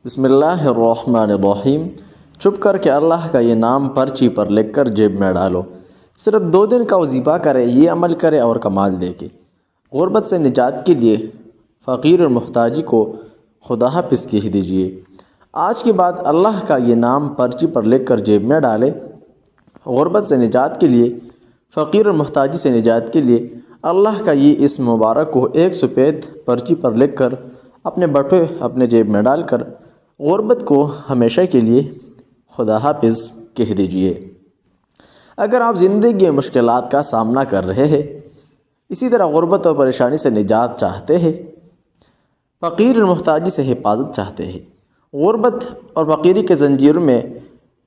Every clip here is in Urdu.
بسم اللہ الرحمن الرحیم۔ چھپ کر کے اللہ کا یہ نام پرچی پر لکھ کر جیب میں ڈالو۔ صرف 2 دن کا وظیفہ کرے، یہ عمل کرے اور کمال دے کے۔ غربت سے نجات کے لیے فقیر اور محتاجی کو خدا حافظ کہہ دیجئے۔ آج کے بعد اللہ کا یہ نام پرچی پر لکھ کر جیب میں ڈالے۔ غربت سے نجات کے لیے، فقیر اور محتاجی سے نجات کے لیے اللہ کا یہ اسم مبارک کو 1 سفید پرچی پر لکھ کر اپنے بٹوے اپنے جیب میں ڈال کر غربت کو ہمیشہ کے لیے خدا حافظ کہہ دیجئے۔ اگر آپ زندگی میں مشکلات کا سامنا کر رہے ہیں، اسی طرح غربت اور پریشانی سے نجات چاہتے ہیں، فقیر اور محتاجی سے حفاظت چاہتے ہیں، غربت اور فقیری کے زنجیروں میں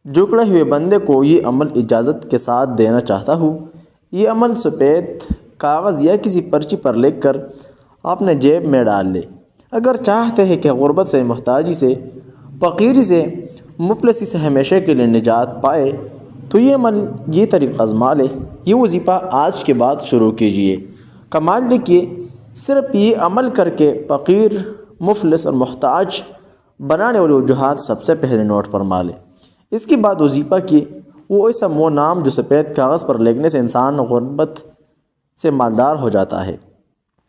جکڑے ہوئے بندے کو یہ عمل اجازت کے ساتھ دینا چاہتا ہوں۔ یہ عمل سفید کاغذ یا کسی پرچی پر لکھ کر اپنے جیب میں ڈال لے۔ اگر چاہتے ہیں کہ غربت سے، محتاجی سے، فقیری سے، مفلسی سے ہمیشہ کے لیے نجات پائے تو یہ عمل، یہ طریقہ آزما لے۔ یہ وظیفہ آج کے بعد شروع کیجئے۔ کمال دیکھیے، صرف یہ عمل کر کے فقیر، مفلس اور محتاج بنانے والی وجوہات سب سے پہلے نوٹ فرما لے۔ اس کے بعد وظیفہ کی وہ اسم و نام جو سفید کاغذ پر لکھنے سے انسان غربت سے مالدار ہو جاتا ہے۔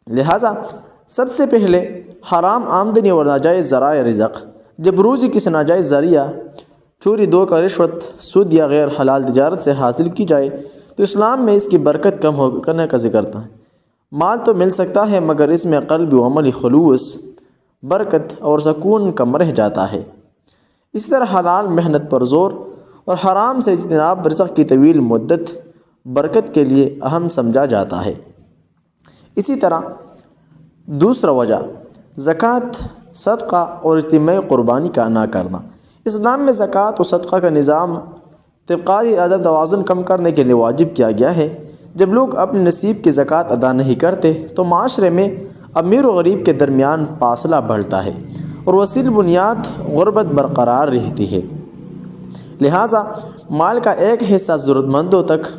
لہٰذا سب سے پہلے حرام آمدنی اور ناجائز ذرائع رزق، جب روزی کسی ناجائز ذریعہ، چوری، دھوکہ، رشوت، سود یا غیر حلال تجارت سے حاصل کی جائے تو اسلام میں اس کی برکت کم کرنے کا ذکر ہے۔ مال تو مل سکتا ہے مگر اس میں قلبی و عملی خلوص، برکت اور سکون کم رہ جاتا ہے۔ اسی طرح حلال محنت پر زور اور حرام سے اجتناب رزق کی طویل مدت برکت کے لیے اہم سمجھا جاتا ہے۔ اسی طرح دوسرا وجہ زکوٰۃ، صدقہ اور اجتماعی قربانی کا نہ کرنا۔ اسلام میں زکوٰۃ و صدقہ کا نظام طبقاتی عدم توازن کم کرنے کے لیے واجب کیا گیا ہے۔ جب لوگ اپنے نصیب کی زکوٰۃ ادا نہیں کرتے تو معاشرے میں امیر و غریب کے درمیان فاصلہ بڑھتا ہے اور وسیع بنیاد غربت برقرار رہتی ہے۔ لہٰذا مال کا ایک حصہ ضرورت مندوں تک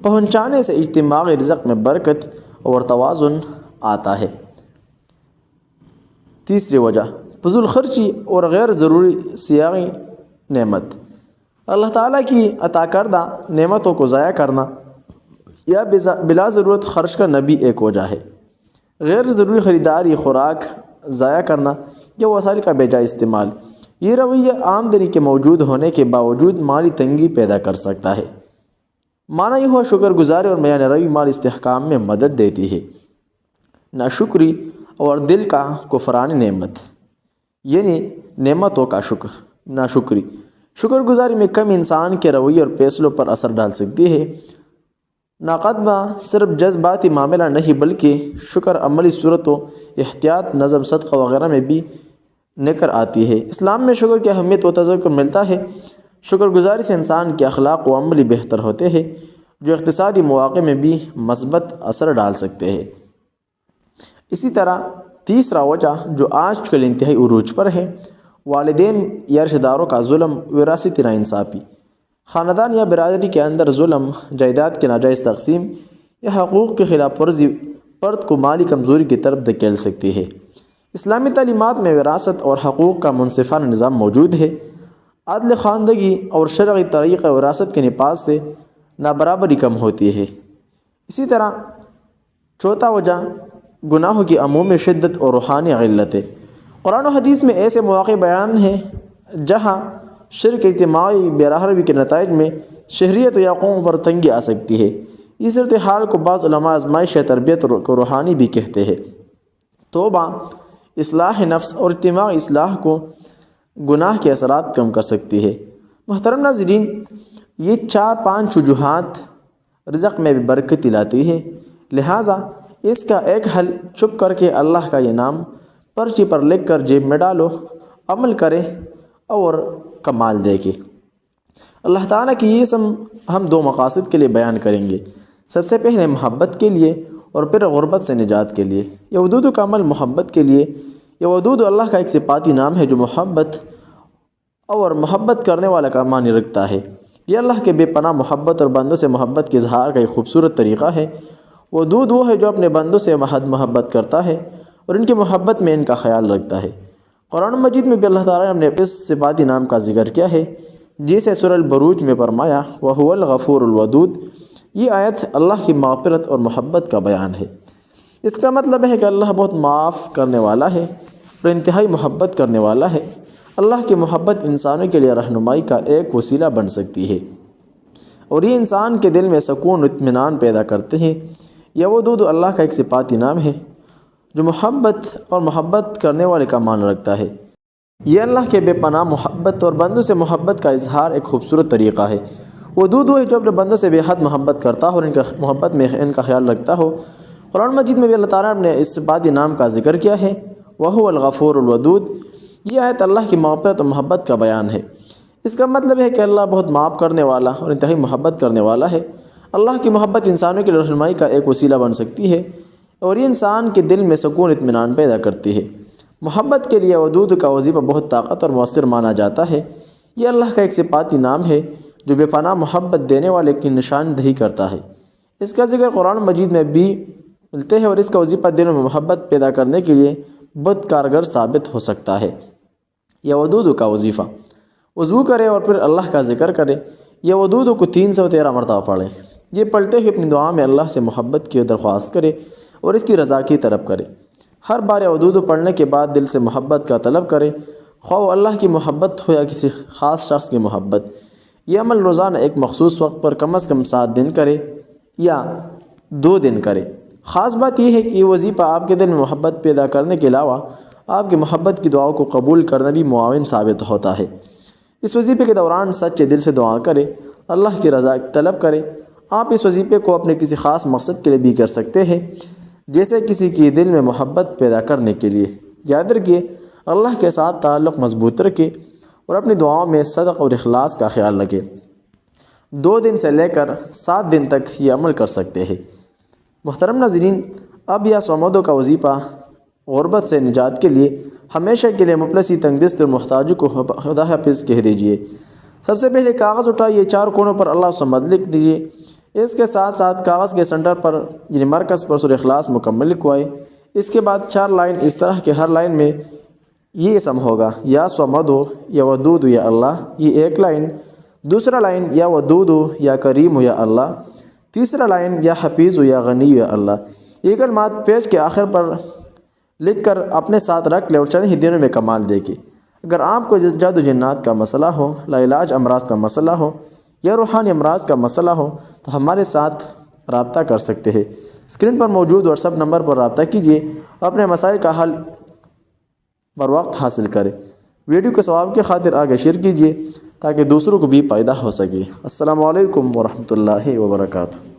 پہنچانے سے اجتماعی رزق میں برکت اور توازن آتا ہے۔ تیسری وجہ فضول خرچی اور غیر ضروری سیاحی نعمت۔ اللہ تعالیٰ کی عطا کردہ نعمتوں کو ضائع کرنا یا بلا ضرورت خرچ کرنا بھی ایک وجہ ہے۔ غیر ضروری خریداری، خوراک ضائع کرنا یا وسائل کا بے جا استعمال، یہ رویہ آمدنی کے موجود ہونے کے باوجود مالی تنگی پیدا کر سکتا ہے۔ معنی یہ ہوا شکر گزاری اور میانہ روی مال استحکام میں مدد دیتی ہے۔ ناشکری اور دل کا کفرانی نعمت، یعنی نعمتوں کا ناشکری، شکر گزاری میں کم انسان کے رویے اور فیصلوں پر اثر ڈال سکتی ہے۔ ناقدمہ صرف جذباتی معاملہ نہیں بلکہ شکر عملی صورت و احتیاط، نظم، صدقہ وغیرہ میں بھی نکر آتی ہے۔ اسلام میں شکر کی اہمیت و تذکر ملتا ہے۔ شکر گزاری سے انسان کے اخلاق و عملی بہتر ہوتے ہیں جو اقتصادی مواقع میں بھی مثبت اثر ڈال سکتے ہیں۔ اسی طرح تیسرا وجہ جو آج کل انتہائی عروج پر ہے، والدین یا رشتہ داروں کا ظلم، وراثتی ناانصافی، خاندان یا برادری کے اندر ظلم، جائیداد کی ناجائز تقسیم یا حقوق کی خلاف ورزی فرد کو مالی کمزوری کی طرف دھکیل سکتی ہے۔ اسلامی تعلیمات میں وراثت اور حقوق کا منصفانہ نظام موجود ہے۔ عدل خواندگی اور شرعی طریقہ وراثت کے نفاذ سے نابرابری کم ہوتی ہے۔ اسی طرح چوتھا وجہ گناہوں کی عمومی شدت اور روحانی غلت ہے۔ قرآن و حدیث میں ایسے مواقع بیان ہیں جہاں شرک، اجتماعی بے راہروی کے نتائج میں شہریت یا قوم پر تنگی آ سکتی ہے۔ اس صورتحال کو بعض علماء آزمائش تربیت کو روحانی بھی کہتے ہیں۔ توبہ، اصلاح نفس اور اجتماعی اصلاح کو گناہ کے اثرات کم کر سکتی ہے۔ محترم ناظرین، یہ 4-5 وجوہات رزق میں بھی برکت لاتی ہے۔ لہٰذا اس کا ایک حل چھپ کر کے اللہ کا یہ نام پرچی پر لکھ کر جیب میں ڈالو، عمل کرے اور کمال دے کے۔ اللہ تعالیٰ کی یہ اسم ہم 2 مقاصد کے لیے بیان کریں گے۔ سب سے پہلے محبت کے لیے اور پھر غربت سے نجات کے لیے۔ یہ ودود کا عمل محبت کے لیے۔ یہ ودود اللہ کا ایک صفاتی نام ہے جو محبت اور محبت کرنے والا کا معنی رکھتا ہے۔ یہ اللہ کے بے پناہ محبت اور بندوں سے محبت کے اظہار کا ایک خوبصورت طریقہ ہے۔ ودود وہ ہے جو اپنے بندوں سے محبت کرتا ہے اور ان کی محبت میں ان کا خیال رکھتا ہے۔ قرآن مجید میں بھی اللہ تعالیٰ نے اپنے اس صفاتی نام کا ذکر کیا ہے، جسے سورہ البروج میں فرمایا وَهُوَ الْغَفُورُ الْوَدُودُ۔ یہ آیت اللہ کی مغفرت اور محبت کا بیان ہے۔ اس کا مطلب ہے کہ اللہ بہت معاف کرنے والا ہے اور انتہائی محبت کرنے والا ہے۔ اللہ کی محبت انسانوں کے لیے رہنمائی کا ایک وسیلہ بن سکتی ہے، اور یہ انسان کے دل میں سکون و اطمینان پیدا کرتے ہیں۔ یا ودود اللہ کا ایک صفاتی نام ہے جو محبت اور محبت کرنے والے کا معنی رکھتا ہے۔ یہ اللہ کے بے پناہ محبت اور بندوں سے محبت کا اظہار ایک خوبصورت طریقہ ہے۔ ودود وہ ہے جو اپنے بندوں سے بے حد محبت کرتا ہو اور ان کا محبت میں ان کا خیال رکھتا ہو۔ قرآن مجید میں بھی اللہ تعالیٰ نے اس صفاتی نام کا ذکر کیا ہے، وَهُوَ الْغَفُورُ الْوَدُودُ۔ یہ آیت اللہ کی مغفرت اور محبت کا بیان ہے۔ اس کا مطلب ہے کہ اللہ بہت معاف کرنے والا اور انتہائی محبت کرنے والا ہے۔ اللہ کی محبت انسانوں کی رہنمائی کا ایک وسیلہ بن سکتی ہے، اور یہ انسان کے دل میں سکون اطمینان پیدا کرتی ہے۔ محبت کے لیے ودود کا وظیفہ بہت طاقت اور مؤثر مانا جاتا ہے۔ یہ اللہ کا ایک صفاتی نام ہے جو بے پناہ محبت دینے والے کی نشاندہی کرتا ہے۔ اس کا ذکر قرآن مجید میں بھی ملتے ہیں، اور اس کا وظیفہ دلوں میں محبت پیدا کرنے کے لیے بہت کارگر ثابت ہو سکتا ہے۔ یا ودود کا وظیفہ، وضو کرے اور پھر اللہ کا ذکر کرے۔ یا ودود کو 313 مرتبہ پڑھیں۔ یہ پڑھتے ہوئے اپنی دعا میں اللہ سے محبت کی درخواست کرے اور اس کی رضا کی طلب کرے۔ ہر بار ودود پڑھنے کے بعد دل سے محبت کا طلب کرے، خواہ اللہ کی محبت ہو یا کسی خاص شخص کی محبت۔ یہ عمل روزانہ ایک مخصوص وقت پر کم از کم 7 دن کرے یا 2 دن کرے۔ خاص بات یہ ہے کہ یہ وظیفہ آپ کے دل میں محبت پیدا کرنے کے علاوہ آپ کی محبت کی دعاؤں کو قبول کرنا بھی معاون ثابت ہوتا ہے۔ اس وظیفے کے دوران سچے دل سے دعا کرے، اللہ کی رضا طلب کرے۔ آپ اس وظیفے کو اپنے کسی خاص مقصد کے لیے بھی کر سکتے ہیں، جیسے کسی کی دل میں محبت پیدا کرنے کے لیے۔ یاد رکھیے، اللہ کے ساتھ تعلق مضبوط رکھے اور اپنی دعاؤں میں صدق اور اخلاص کا خیال رکھے۔ 2 دن سے لے کر 7 دن تک یہ عمل کر سکتے ہیں۔ محترم ناظرین، اب یا سومدوں کا وظیفہ غربت سے نجات کے لیے ہمیشہ کے لیے مفلسی، تنگ دست اور محتاجوں کو خدا حافظ کہہ دیجیے۔ سب سے پہلے کاغذ اٹھائیے، 4 کونوں پر اللہ صمد لکھ دیجیے۔ اس کے ساتھ ساتھ کاغذ کے سنٹر پر یعنی مرکز پر سورہ اخلاص مکمل لکھوائے۔ اس کے بعد 4 لائن اس طرح کہ ہر لائن میں یہ اسم ہوگا، یا سومدو یا ودود یا اللہ، یہ ایک لائن۔ دوسرا لائن یا ودود یا کریم یا اللہ۔ تیسرا لائن یا حفیظ یا غنی یا اللہ۔ یہ کلمات پیج کے آخر پر لکھ کر اپنے ساتھ رکھ لے اور چند ہی دنوں میں کمال دیکھے۔ اگر آپ کو جادو جنات کا مسئلہ ہو، لا علاج امراض کا مسئلہ ہو یا روحانی امراض کا مسئلہ ہو تو ہمارے ساتھ رابطہ کر سکتے ہیں۔ اسکرین پر موجود واٹس ایپ نمبر پر رابطہ کیجیے، اپنے مسائل کا حل بر وقت حاصل کریں۔ ویڈیو کے ثواب کی خاطر آگے شیئر کیجیے تاکہ دوسروں کو بھی فائدہ ہو سکے۔ السلام علیکم ورحمۃ اللہ وبرکاتہ۔